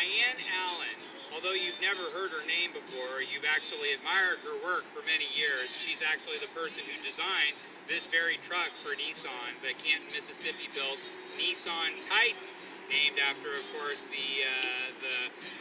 Diane Allen. Although you've never heard her name before, you've actually admired her work for many years. She's actually the person who designed this very truck for Nissan, the Canton, Mississippi built Nissan Titan, named after, of course, the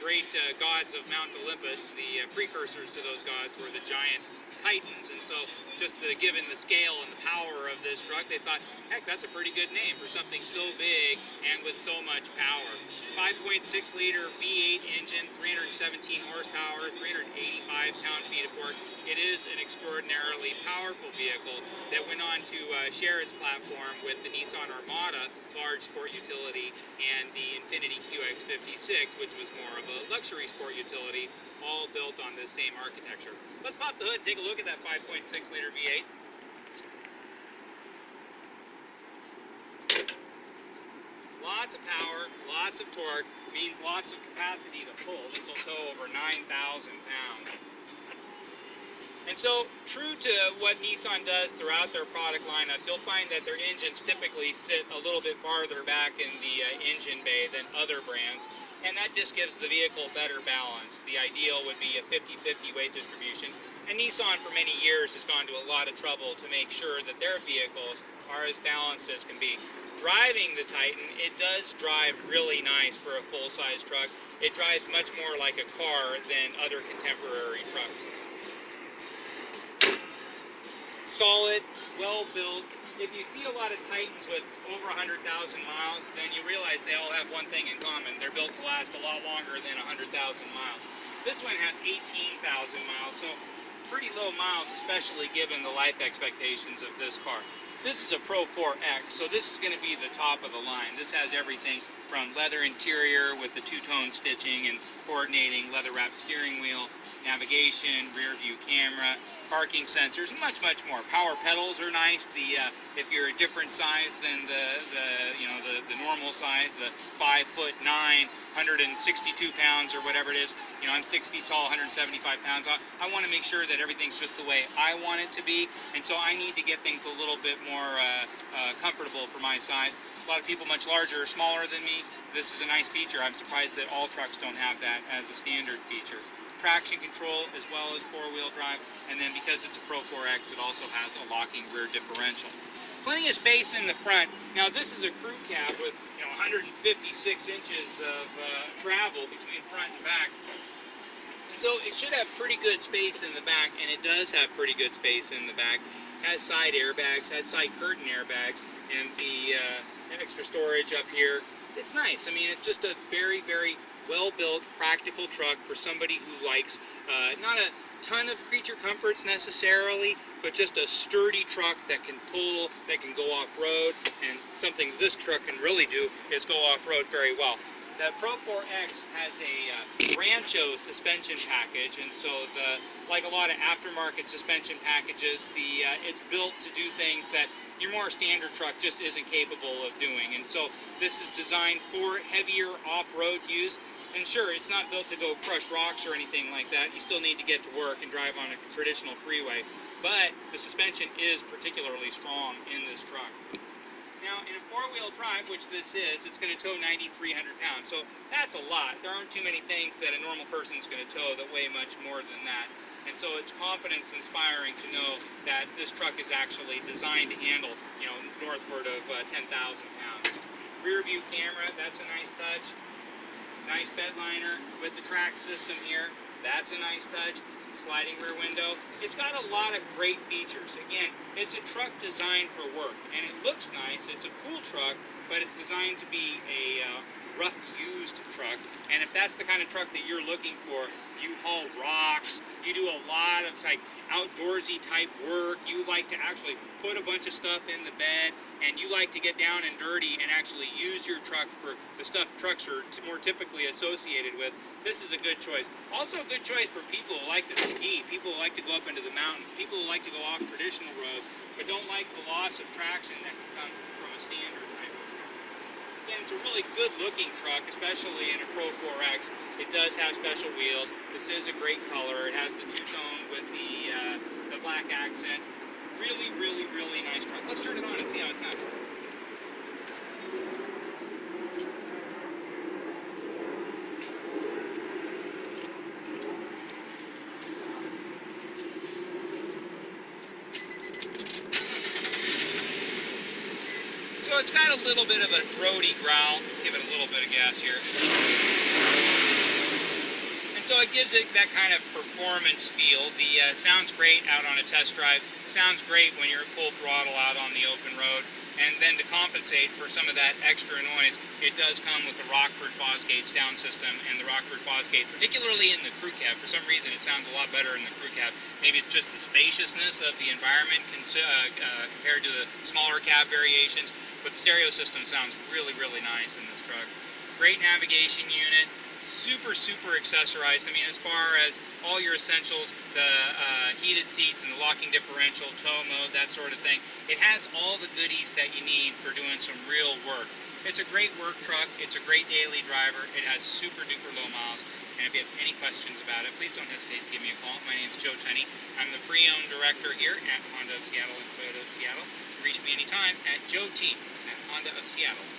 great gods of Mount Olympus. The precursors to those gods were the giant Titans, and so just given the scale and the power of this truck, they thought, heck, that's a pretty good name for something so big and with so much power. 5.6 liter V8 engine, 317 horsepower, 385 pound-feet of torque. It is an extraordinarily powerful vehicle that went on to share its platform with the Nissan Armada large sport utility and the Infiniti QX56, which was more of a luxury sport utility, all built on the same architecture. Let's pop the hood and take a look at that 5.6 liter V8. Lots of power, lots of torque, means lots of capacity to pull. This will tow over 9,000 pounds. And so, true to what Nissan does throughout their product lineup, you'll find that their engines typically sit a little bit farther back in the engine bay than other brands, and that just gives the vehicle better balance. The ideal would be a 50-50 weight distribution, and Nissan for many years has gone to a lot of trouble to make sure that their vehicles are as balanced as can be. Driving the Titan, it does drive really nice for a full-size truck. It drives much more like a car than other contemporary trucks. Solid, well built. If you see a lot of Titans with over 100,000 miles, then you realize they all have one thing in common. They're built to last a lot longer than 100,000 miles. This one has 18,000 miles, so pretty low miles, especially given the life expectations of this car. This is a Pro4X, so this is going to be the top of the line. This has everything from leather interior with the two-tone stitching and coordinating leather-wrapped steering wheel, navigation, rear view camera, parking sensors, much more. Power pedals are nice. If you're a different size than the normal size, the 5'9", 162 pounds or whatever it is. You know, I'm 6 feet tall, 175 pounds. I want to make sure that everything's just the way I want it to be, and so I need to get things a little bit more comfortable for my size. A lot of people much larger or smaller than me. This is a nice feature. I'm surprised that all trucks don't have that as a standard feature. Traction control as well as four-wheel drive, and then because it's a Pro4X, it also has a locking rear differential. Plenty of space in the front. Now this is a crew cab with 156 inches of travel between front and back. So it should have pretty good space in the back, and it does have pretty good space in the back. Has side airbags, has side curtain airbags, and the extra storage up here. It's nice. I mean, it's just a very well-built, practical truck for somebody who likes not a ton of creature comforts necessarily, but just a sturdy truck that can pull, that can go off-road, and something this truck can really do is go off-road very well. The Pro4X has a Rancho suspension package, and so like a lot of aftermarket suspension packages, it's built to do things that your more standard truck just isn't capable of doing. And so this is designed for heavier off-road use. And sure, it's not built to go crush rocks or anything like that. You still need to get to work and drive on a traditional freeway. But the suspension is particularly strong in this truck. Now, in a four-wheel drive, which this is, it's going to tow 9,300 pounds. So that's a lot. There aren't too many things that a normal person is going to tow that weigh much more than that. And so it's confidence-inspiring to know that this truck is actually designed to handle, northward of 10,000 pounds. Rear view camera, that's a nice touch. Nice bedliner with the track system here. That's a nice touch. Sliding rear window. It's got a lot of great features. Again, it's a truck designed for work, and it looks nice. It's a cool truck, but it's designed to be a rough used truck. And if that's the kind of truck that you're looking for, you haul rocks, you do a lot of outdoorsy type work, you like to actually put a bunch of stuff in the bed, and you like to get down and dirty and actually use your truck for the stuff trucks are more typically associated with, this is a good choice. Also a good choice for people who like to ski, people who like to go up into the mountains, people who like to go off traditional roads, but don't like the loss of traction that can come from a standard type of truck. Again, it's a really good looking truck, especially in a Pro4X. It does have special wheels. This is a great color. It has the two-tone with the black accents. Really nice truck. Let's turn it on and see how it sounds. So it's got a little bit of a throaty growl. Give it a little bit of gas here. And so it gives it that kind of performance feel. The sounds great out on a test drive. Sounds great when you're at full throttle out on the open road. And then to compensate for some of that extra noise, it does come with the Rockford Fosgate sound system and the Rockford Fosgate, particularly in the crew cab. For some reason, it sounds a lot better in the crew cab. Maybe it's just the spaciousness of the environment compared to the smaller cab variations, but the stereo system sounds really, really nice in this truck. Great navigation unit. Super accessorized. I mean, as far as all your essentials, the heated seats and the locking differential, tow mode, that sort of thing, it has all the goodies that you need for doing some real work. It's a great work truck. It's a great daily driver. It has super duper low miles. And if you have any questions about it, please don't hesitate to give me a call. My name is Joe Tunney. I'm the pre-owned director here at Honda of Seattle and Toyota of Seattle. Reach me anytime at joet@hondaofseattle.com.